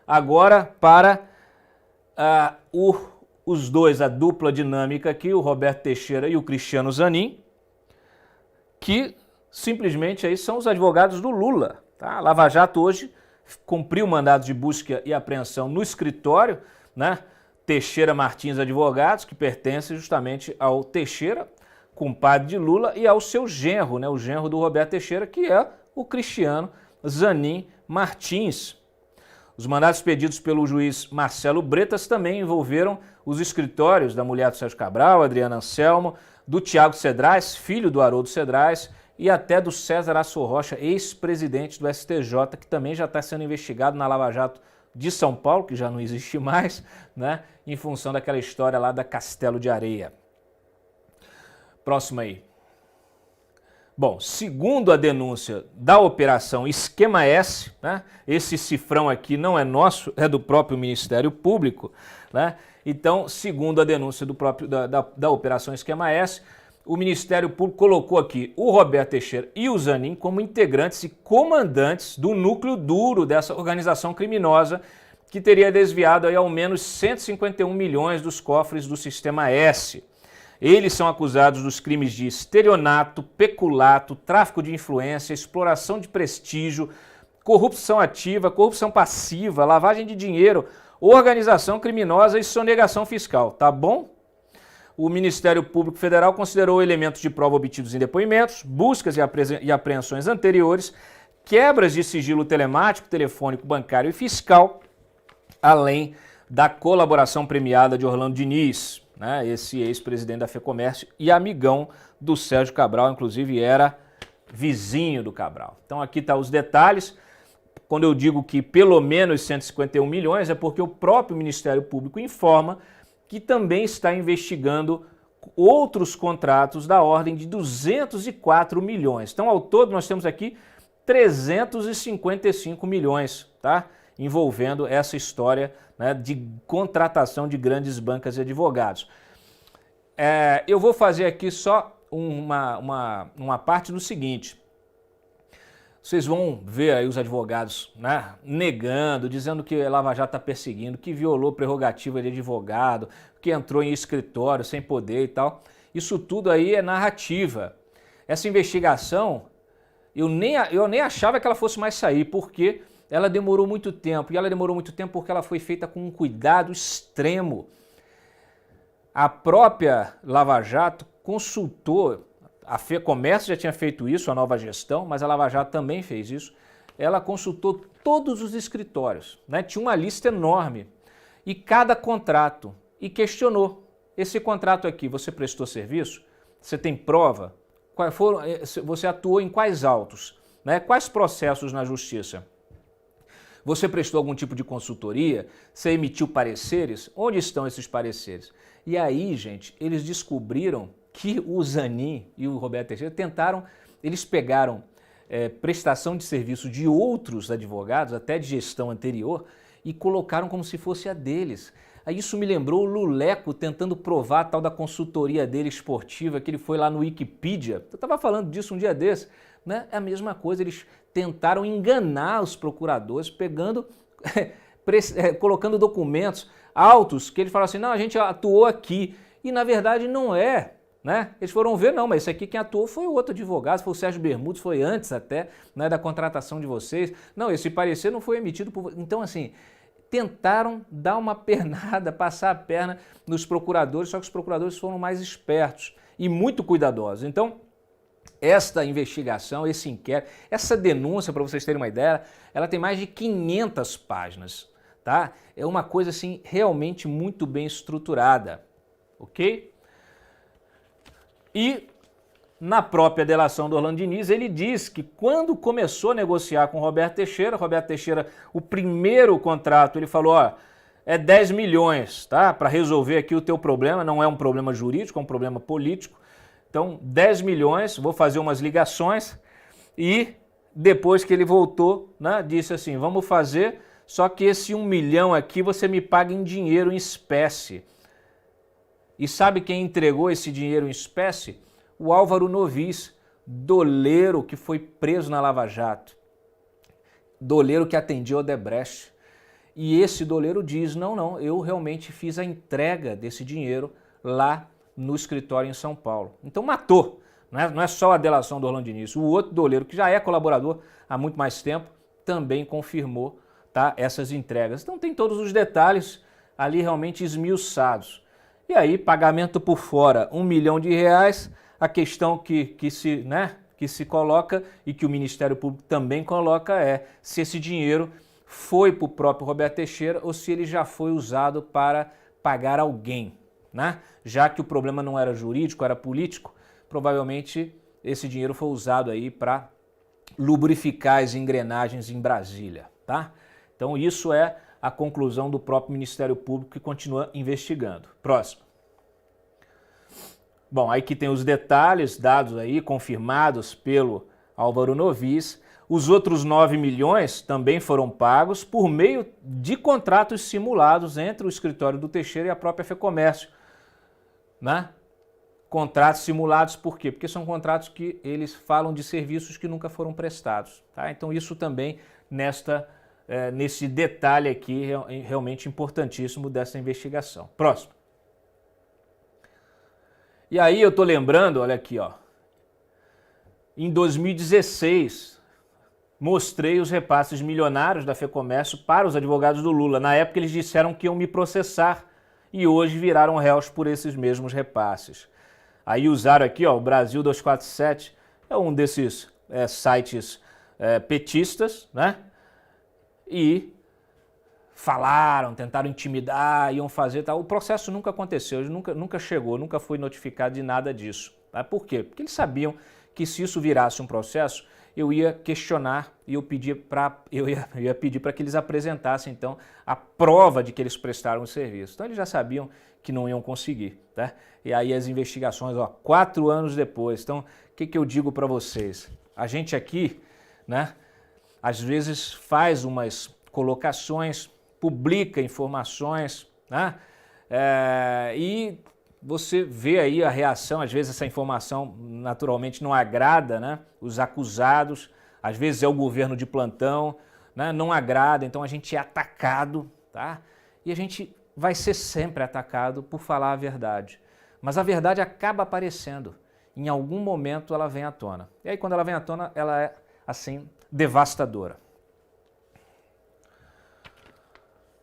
agora para os dois, a dupla dinâmica aqui, o Roberto Teixeira e o Cristiano Zanin, que simplesmente aí são os advogados do Lula. Tá? A Lava Jato hoje cumpriu o mandado de busca e apreensão no escritório, né? Teixeira Martins Advogados, que pertence justamente ao Teixeira, compadre de Lula, e ao seu genro, né? O genro do Roberto Teixeira, que é o Cristiano Zanin Martins. Os mandados pedidos pelo juiz Marcelo Bretas também envolveram os escritórios da mulher do Sérgio Cabral, Adriana Anselmo, do Tiago Cedrais, filho do Haroldo Cedrais, e até do César Assorrocha, ex-presidente do STJ, que também já está sendo investigado na Lava Jato de São Paulo, que já não existe mais, né, em função daquela história lá da Castelo de Areia. Próximo aí. Bom, segundo a denúncia da Operação Esquema S, né, esse cifrão aqui não é nosso, é do próprio Ministério Público, né? Então, segundo a denúncia da Operação Esquema S, o Ministério Público colocou aqui o Roberto Teixeira e o Zanin como integrantes e comandantes do núcleo duro dessa organização criminosa que teria desviado aí ao menos 151 milhões dos cofres do Sistema S. Eles são acusados dos crimes de estelionato, peculato, tráfico de influência, exploração de prestígio, corrupção ativa, corrupção passiva, lavagem de dinheiro, organização criminosa e sonegação fiscal, tá bom? O Ministério Público Federal considerou elementos de prova obtidos em depoimentos, buscas e apreensões anteriores, quebras de sigilo telemático, telefônico, bancário e fiscal, além da colaboração premiada de Orlando Diniz, né, esse ex-presidente da FEComércio e amigão do Sérgio Cabral, inclusive era vizinho do Cabral. Então aqui estão os detalhes. Quando eu digo que pelo menos 151 milhões é porque o próprio Ministério Público informa que também está investigando outros contratos da ordem de 204 milhões. Então, ao todo, nós temos aqui 355 milhões, tá? Envolvendo essa história, né, de contratação de grandes bancas de advogados. Eu vou fazer aqui só uma parte no seguinte. Vocês vão ver aí os advogados, né, negando, dizendo que a Lava Jato está perseguindo, que violou prerrogativa de advogado, que entrou em escritório sem poder e tal. Isso tudo aí é narrativa. Essa investigação, eu nem achava que ela fosse mais sair, porque ela demorou muito tempo. E ela demorou muito tempo porque ela foi feita com um cuidado extremo. A própria Lava Jato consultou. A FEComércio já tinha feito isso, a nova gestão, mas a Lava Jato também fez isso. Ela consultou todos os escritórios, né? Tinha uma lista enorme, e cada contrato, e questionou. Esse contrato aqui, você prestou serviço? Você tem prova? Você atuou em quais autos? Né? Quais processos na justiça? Você prestou algum tipo de consultoria? Você emitiu pareceres? Onde estão esses pareceres? E aí, gente, eles descobriram que o Zanin e o Roberto Teixeira eles pegaram prestação de serviço de outros advogados, até de gestão anterior, e colocaram como se fosse a deles. Aí isso me lembrou o Luleco tentando provar a tal da consultoria dele esportiva, que ele foi lá no Wikipedia. Eu estava falando disso um dia desse, né? É a mesma coisa, eles tentaram enganar os procuradores, colocando documentos, autos, que eles falaram assim, não, a gente atuou aqui, e na verdade não é. Né? Eles foram ver, não, mas esse aqui quem atuou foi o outro advogado, foi o Sérgio Bermudes, foi antes até, né, da contratação de vocês. Não, esse parecer não foi emitido por... Então, assim, tentaram dar uma pernada, passar a perna nos procuradores, só que os procuradores foram mais espertos e muito cuidadosos. Então, esta investigação, esse inquérito, essa denúncia, para vocês terem uma ideia, ela tem mais de 500 páginas, tá? É uma coisa, assim, realmente muito bem estruturada, ok? E na própria delação do Orlando Diniz, ele diz que quando começou a negociar com o Roberto Teixeira, o primeiro contrato, ele falou, ó, é 10 milhões, tá? Para resolver aqui o teu problema, não é um problema jurídico, é um problema político. Então, 10 milhões, vou fazer umas ligações, e depois que ele voltou, né, disse assim, vamos fazer, só que esse 1 milhão aqui você me paga em dinheiro em espécie. E sabe quem entregou esse dinheiro em espécie? O Álvaro Novis, doleiro que foi preso na Lava Jato. Doleiro que atendia Odebrecht. E esse doleiro diz, não, eu realmente fiz a entrega desse dinheiro lá no escritório em São Paulo. Então matou, não é só a delação do Orlando Diniz. O outro doleiro, que já é colaborador há muito mais tempo, também confirmou, tá, essas entregas. Então tem todos os detalhes ali realmente esmiuçados. E aí, pagamento por fora, R$1 milhão, a questão que se coloca e que o Ministério Público também coloca é se esse dinheiro foi para o próprio Roberto Teixeira ou se ele já foi usado para pagar alguém, né? Já que o problema não era jurídico, era político, provavelmente esse dinheiro foi usado aí para lubrificar as engrenagens em Brasília, tá? Então isso é a conclusão do próprio Ministério Público, que continua investigando. Próximo. Bom, aí que tem os detalhes dados aí, confirmados pelo Álvaro Novis. Os outros 9 milhões também foram pagos por meio de contratos simulados entre o escritório do Teixeira e a própria FEComércio, né? Contratos simulados por quê? Porque são contratos que eles falam de serviços que nunca foram prestados, tá? Então isso também nesse detalhe aqui realmente importantíssimo dessa investigação. Próximo. E aí eu tô lembrando, olha aqui, ó, em 2016 mostrei os repasses milionários da FEComércio para os advogados do Lula. Na época eles disseram que iam me processar e hoje viraram réus por esses mesmos repasses. Aí usaram aqui, ó, o Brasil 247, é um desses sites petistas, né? E falaram, tentaram intimidar, iam fazer tal. O processo nunca aconteceu, ele nunca chegou, nunca foi notificado de nada disso. Tá? Por quê? Porque eles sabiam que se isso virasse um processo, eu ia questionar e eu ia pedir para que eles apresentassem, então, a prova de que eles prestaram o serviço. Então eles já sabiam que não iam conseguir. Tá? E aí as investigações, ó, 4 anos depois. Então, o que eu digo para vocês? A gente aqui, né, às vezes faz umas colocações, publica informações, né? E você vê aí a reação, às vezes essa informação naturalmente não agrada, né, os acusados, às vezes é o governo de plantão, né, não agrada, então a gente é atacado, tá? E a gente vai ser sempre atacado por falar a verdade. Mas a verdade acaba aparecendo, em algum momento ela vem à tona. E aí quando ela vem à tona, ela é, assim, devastadora.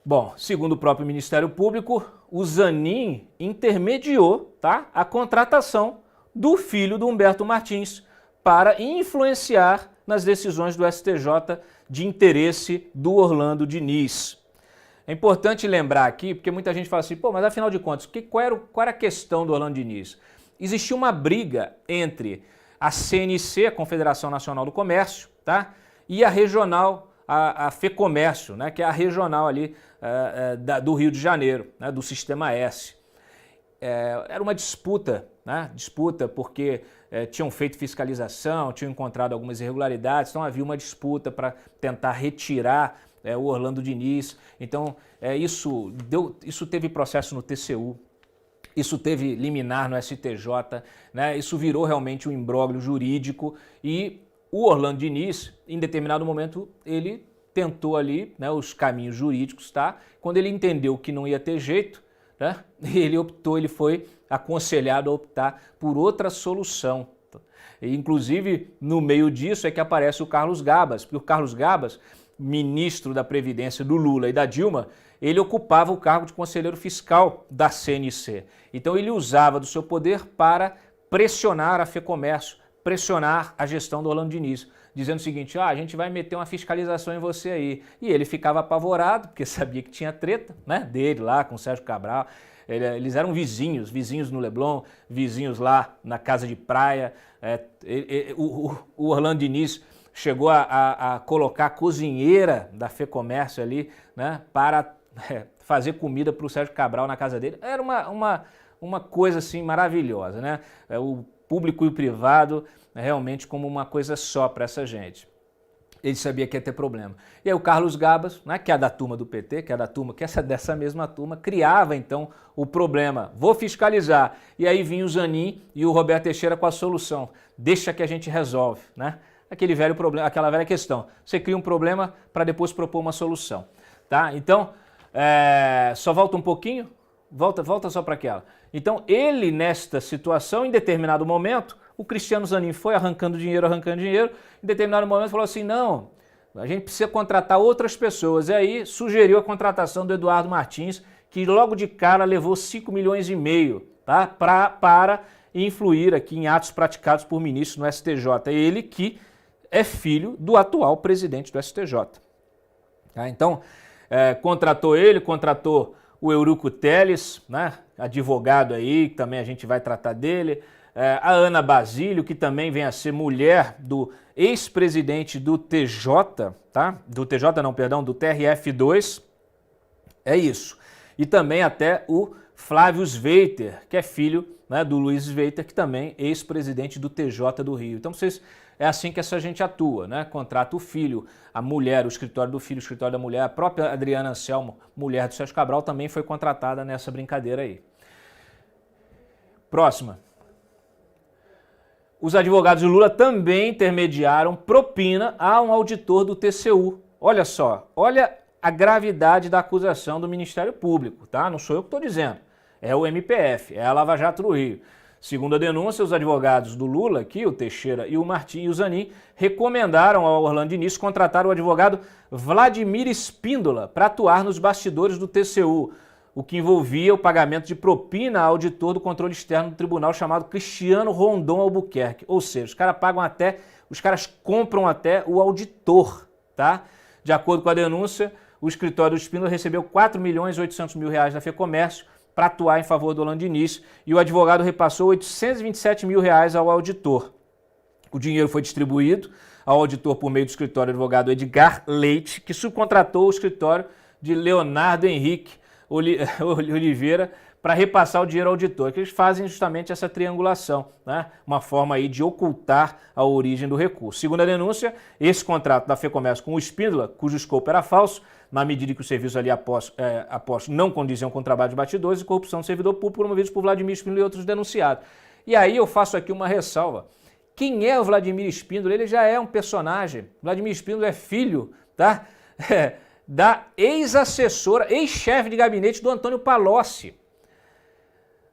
Bom, segundo o próprio Ministério Público, o Zanin intermediou, tá, a contratação do filho do Humberto Martins para influenciar nas decisões do STJ de interesse do Orlando Diniz. É importante lembrar aqui, porque muita gente fala assim, pô, mas afinal de contas, qual era a questão do Orlando Diniz? Existia uma briga entre a CNC, a Confederação Nacional do Comércio, tá, e a regional, a FEComércio, né, que é a regional ali do Rio de Janeiro, né, do Sistema S. Era uma disputa, né, porque tinham feito fiscalização, tinham encontrado algumas irregularidades, então havia uma disputa para tentar retirar o Orlando Diniz. Então isso teve processo no TCU, isso teve liminar no STJ, né, isso virou realmente um imbróglio jurídico e o Orlando Diniz, em determinado momento, ele tentou ali, né, os caminhos jurídicos, tá? Quando ele entendeu que não ia ter jeito, né, ele foi aconselhado a optar por outra solução. E, inclusive, no meio disso é que aparece o Carlos Gabas, porque o Carlos Gabas, ministro da Previdência do Lula e da Dilma, ele ocupava o cargo de conselheiro fiscal da CNC. Então ele usava do seu poder para pressionar a FEComércio, pressionar a gestão do Orlando Diniz, dizendo o seguinte, a gente vai meter uma fiscalização em você aí. E ele ficava apavorado, porque sabia que tinha treta, né, dele lá com o Sérgio Cabral. Eles eram vizinhos no Leblon, vizinhos lá na casa de praia. O Orlando Diniz chegou a colocar a cozinheira da FEComércio ali, né, para fazer comida para o Sérgio Cabral na casa dele. Era uma coisa assim maravilhosa, né? O público e o privado realmente como uma coisa só para essa gente. Ele sabia que ia ter problema. E aí o Carlos Gabas, né, que é da turma do PT, que é dessa mesma turma, criava então o problema. Vou fiscalizar. E aí vinha o Zanin e o Roberto Teixeira com a solução. Deixa que a gente resolve, né? Aquele velho problema, aquela velha questão. Você cria um problema para depois propor uma solução. tá? Então, só volta um pouquinho, volta só para aquela. Então, ele nesta situação, em determinado momento, o Cristiano Zanin foi arrancando dinheiro, em determinado momento falou assim, não, a gente precisa contratar outras pessoas. E aí sugeriu a contratação do Eduardo Martins, que logo de cara levou 5,5 milhões, tá? Para influir aqui em atos praticados por ministros no STJ. Ele que é filho do atual presidente do STJ. Tá? Então, contratou ele, contratou o Eurico Teles, né? Advogado aí, que também a gente vai tratar dele, a Ana Basílio, que também vem a ser mulher do ex-presidente do TJ, tá? Do TJ não, perdão, do TRF2, é isso. E também até o Flávio Sveiter, que é filho, né, do Luiz Sveiter, que também é ex-presidente do TJ do Rio. Então é assim que essa gente atua, né? Contrata o filho, a mulher, o escritório do filho, o escritório da mulher, a própria Adriana Anselmo, mulher do Sérgio Cabral, também foi contratada nessa brincadeira aí. Próxima. Os advogados de Lula também intermediaram propina a um auditor do TCU. Olha só, olha a gravidade da acusação do Ministério Público, tá? Não sou eu que estou dizendo, é o MPF, é a Lava Jato do Rio. Segundo a denúncia, os advogados do Lula, aqui, o Teixeira e o Martim e o Zanin, recomendaram ao Orlando Diniz contratar o advogado Vladimir Espíndola para atuar nos bastidores do TCU, o que envolvia o pagamento de propina ao auditor do controle externo do tribunal chamado Cristiano Rondon Albuquerque. Ou seja, os caras compram até o auditor, tá? De acordo com a denúncia, o escritório do Espíndola recebeu R$ 4.800.000 da FEComércio para atuar em favor do Orlando Diniz e o advogado repassou R$ 827 mil ao auditor. O dinheiro foi distribuído ao auditor por meio do escritório do advogado Edgar Leite, que subcontratou o escritório de Leonardo Henrique Oliveira para repassar o dinheiro ao auditor, que eles fazem justamente essa triangulação, né? Uma forma aí de ocultar a origem do recurso. Segundo a denúncia, esse contrato da FEComércio com o Espíndola, cujo escopo era falso, na medida que os serviços ali apostos não condiziam com o trabalho de bastidores e corrupção do servidor público promovidos por Vladimir Espíndola e outros denunciados. E aí eu faço aqui uma ressalva. Quem é o Vladimir Espíndola? Ele já é um personagem. Vladimir Espíndola é filho, tá? Da ex-assessora, ex-chefe de gabinete do Antônio Palocci,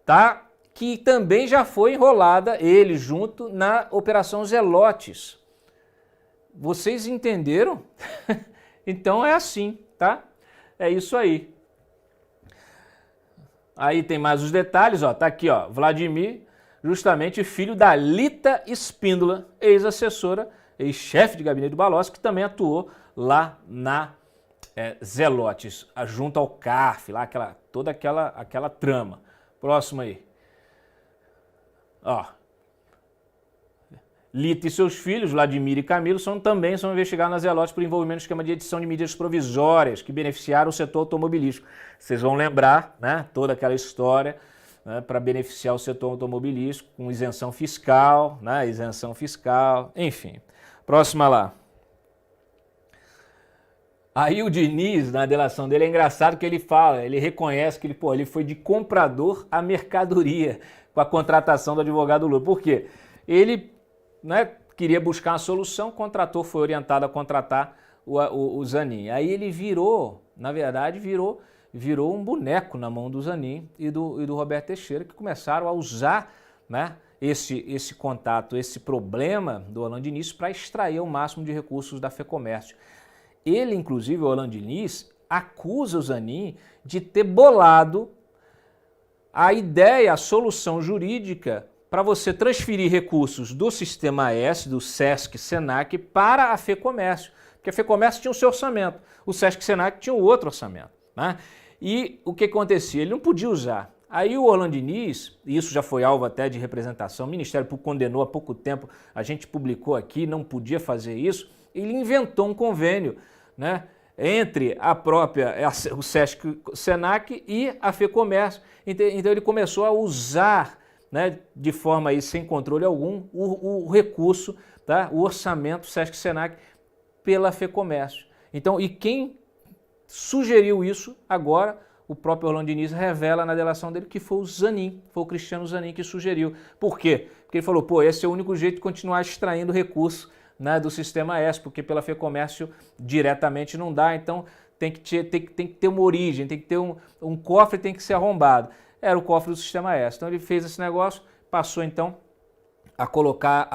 tá? Que também já foi enrolada, ele junto, na Operação Zelotes. Vocês entenderam? Então é assim, tá? É isso aí. Aí tem mais os detalhes, ó, tá aqui, ó, Vladimir, justamente filho da Lita Espíndola, ex-assessora, ex-chefe de gabinete do Palocci, que também atuou lá na Zelotes, junto ao CARF, lá toda aquela trama. Próximo aí. Ó. Lita e seus filhos, Vladimir e Camilo, também são investigados na Zelotes por envolvimento no esquema de edição de medidas provisórias que beneficiaram o setor automobilístico. Vocês vão lembrar, né, toda aquela história, né, para beneficiar o setor automobilístico com isenção fiscal, né, enfim. Próxima lá. Aí o Diniz, na delação dele, é engraçado que ele fala, ele reconhece que ele foi de comprador a mercadoria com a contratação do advogado Lula. Por quê? Ele, né, queria buscar uma solução, foi orientado a contratar o Zanin. Aí ele virou um boneco na mão do Zanin e do Roberto Teixeira, que começaram a usar, né, esse contato, esse problema do Orlando Diniz para extrair o máximo de recursos da FEComércio. Ele, inclusive, o Orlando Diniz, acusa o Zanin de ter bolado a ideia, a solução jurídica para você transferir recursos do Sistema S, do Sesc Senac, para a FEComércio. Porque a FEComércio tinha o seu orçamento, o Sesc Senac tinha o outro orçamento, né? E o que acontecia? Ele não podia usar. Aí o Orlando Diniz, e isso já foi alvo até de representação, o Ministério Público condenou há pouco tempo, a gente publicou aqui, não podia fazer isso, ele inventou um convênio, né, entre o Sesc Senac e a FEComércio. Então ele começou a usar, né, de forma aí, sem controle algum, o recurso, tá, o orçamento Sesc Senac pela FEComércio. Então, e quem sugeriu isso agora, o próprio Orlando Diniz revela na delação dele que foi o Zanin, foi o Cristiano Zanin que sugeriu. Por quê? Porque ele falou, esse é o único jeito de continuar extraindo recurso, né, do Sistema S, porque pela FEComércio diretamente não dá, então tem que ter uma origem, tem que ter um cofre, tem que ser arrombado. Era o cofre do Sistema S. Então ele fez esse negócio, passou então a colocar,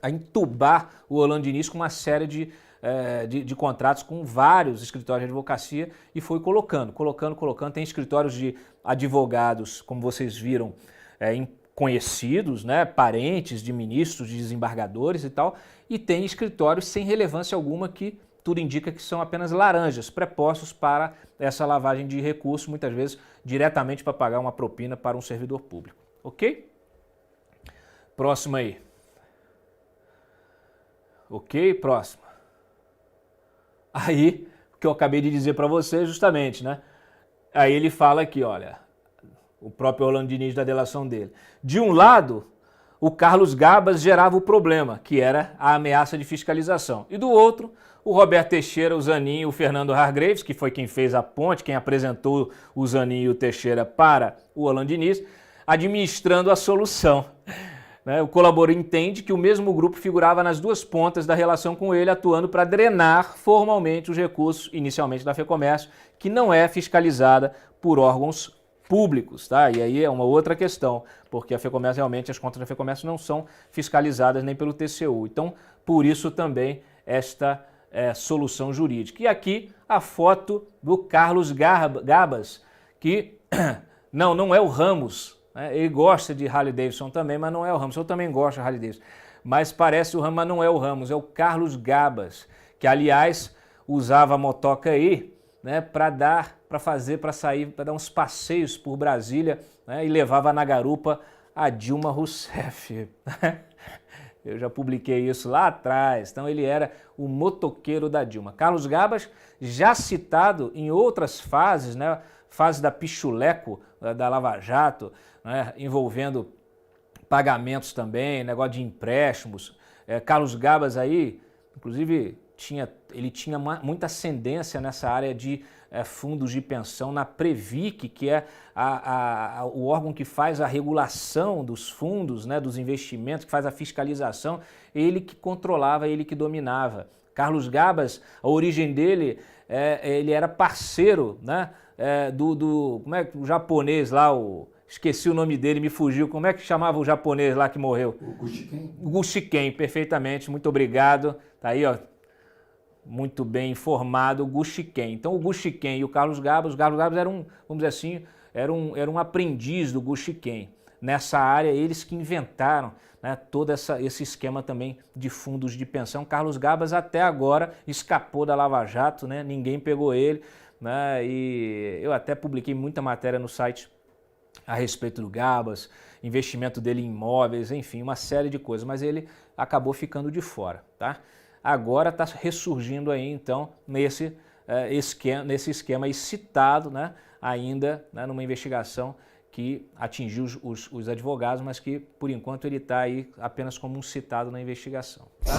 a entubar o Orlando Diniz com uma série de contratos com vários escritórios de advocacia e foi colocando. Tem escritórios de advogados, como vocês viram, conhecidos, né, parentes de ministros, de desembargadores e tal, e tem escritórios sem relevância alguma que tudo indica que são apenas laranjas, prepostos para essa lavagem de recursos, muitas vezes diretamente para pagar uma propina para um servidor público. Ok? Próximo aí. Ok, próximo. Aí, o que eu acabei de dizer para você justamente, né? Aí ele fala aqui, olha, o próprio Orlando Diniz da delação dele. De um lado, o Carlos Gabas gerava o problema, que era a ameaça de fiscalização. E do outro, o Roberto Teixeira, o Zanin e o Fernando Hargreaves, que foi quem fez a ponte, quem apresentou o Zanin e o Teixeira para o Orlando Diniz, administrando a solução. O colaborador entende que o mesmo grupo figurava nas duas pontas da relação com ele, atuando para drenar formalmente os recursos, inicialmente da FEComércio, que não é fiscalizada por órgãos públicos, tá? E aí é uma outra questão, porque a FEComércio realmente, as contas da FEComércio não são fiscalizadas nem pelo TCU. Então, por isso também esta solução jurídica. E aqui a foto do Carlos Gabas, que não é o Ramos. Ele gosta de Harley Davidson também, mas não é o Ramos. Eu também gosto de Harley Davidson. Mas parece o Ramos, mas não é o Ramos, é o Carlos Gabas, que aliás usava a motoca aí, né, para sair, para dar uns passeios por Brasília, né, e levava na garupa a Dilma Rousseff. Eu já publiquei isso lá atrás. Então ele era o motoqueiro da Dilma. Carlos Gabas, já citado em outras fases, né, fase da Pichuleco, da Lava Jato, né, envolvendo pagamentos também, negócio de empréstimos. Carlos Gabas aí, inclusive, ele tinha muita ascendência nessa área de fundos de pensão, na Previc, que é o órgão que faz a regulação dos fundos, né, dos investimentos, que faz a fiscalização, ele que controlava, ele que dominava. Carlos Gabas, a origem dele, ele era parceiro, né, como é que o japonês lá, esqueci o nome dele, me fugiu, como é que chamava o japonês lá que morreu? O Gushiken. Gushiken, perfeitamente, muito obrigado, tá aí, ó, muito bem informado, o Gushiken. Então o Gushiken e o Carlos Gabas era vamos dizer assim, era um aprendiz do Gushiken. Nessa área, eles que inventaram, né, todo esse esquema também de fundos de pensão. Carlos Gabas até agora escapou da Lava Jato, né, ninguém pegou ele, né, e eu até publiquei muita matéria no site a respeito do Gabas, investimento dele em imóveis, enfim, uma série de coisas, mas ele acabou ficando de fora, tá? Agora está ressurgindo aí, então, nesse esquema aí citado, né, ainda, né, numa investigação que atingiu os advogados, mas que, por enquanto, ele está aí apenas como um citado na investigação, tá?